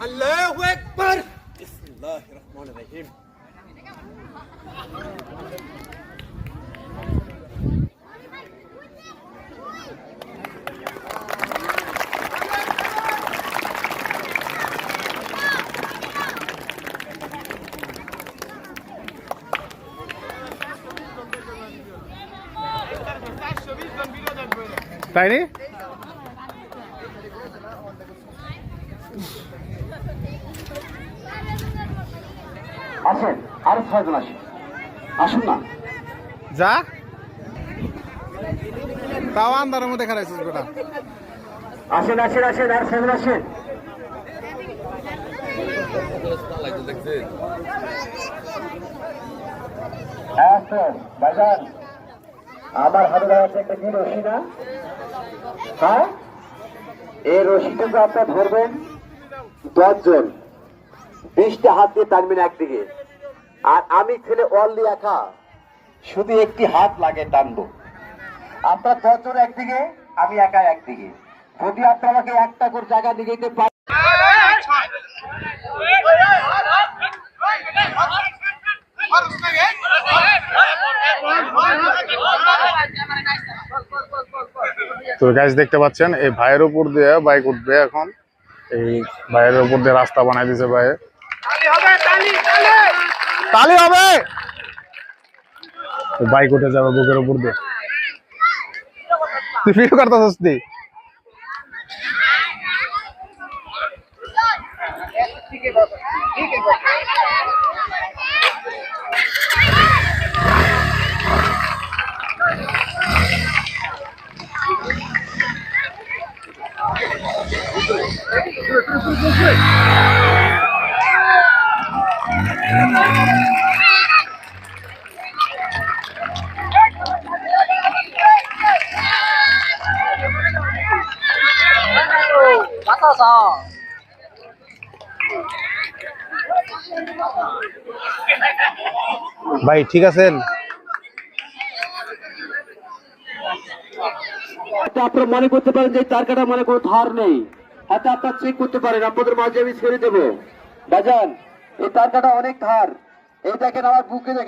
আল্লাহু আকবার। বিসমিল্লাহির রহমানির রহিম। তাই নি আসেন, আরো 6 জন আসেন, আসুন না। যা তাও আন্দারের মধ্যে খারাইছিস বেটা। আসেন আসেন আসেন, আর 6 জন আসেন। হ্যাঁ স্যার, ভাইজান আমার হাতে আছে একটা কি রশি না? হ্যাঁ, এই রশিটুকু আপনার ধরবেন 10 জন, 20টা হাত দিয়ে টানবেন একদিকে, আর আমি ছেলে অনলি একা, শুধু একটি হাত লাগে টানবো। আপনার 10 জন একদিকে, আমি একা একদিকে। যদি আপনি আমাকে একটা করে জায়গা দিয়ে যেতে পারেন। তো গাইস দেখতে পাচ্ছেন এই ভাইয়ের উপর দিয়ে বাইক উঠবে এখন। এই ভাইয়ের উপর দিয়ে রাস্তা বানাই দিয়েছে ভাই। তালি হবে, বাইক উঠে যাবে বুকের উপর দিয়ে। তুই ভিডিও করতেছিস তুই? ভাই ঠিক আছেন? আপনারা মনে করতে পারেন যে তার কাটা মানে কোনো ধার নেই, হাতে আপনার চেক করতে পারেন, আপনাদের মাঝে আমি ছেড়ে দেবো। বাজান, এই তার কাটা অনেক ধার, এই দেখেন আমার বুকে দেখেন।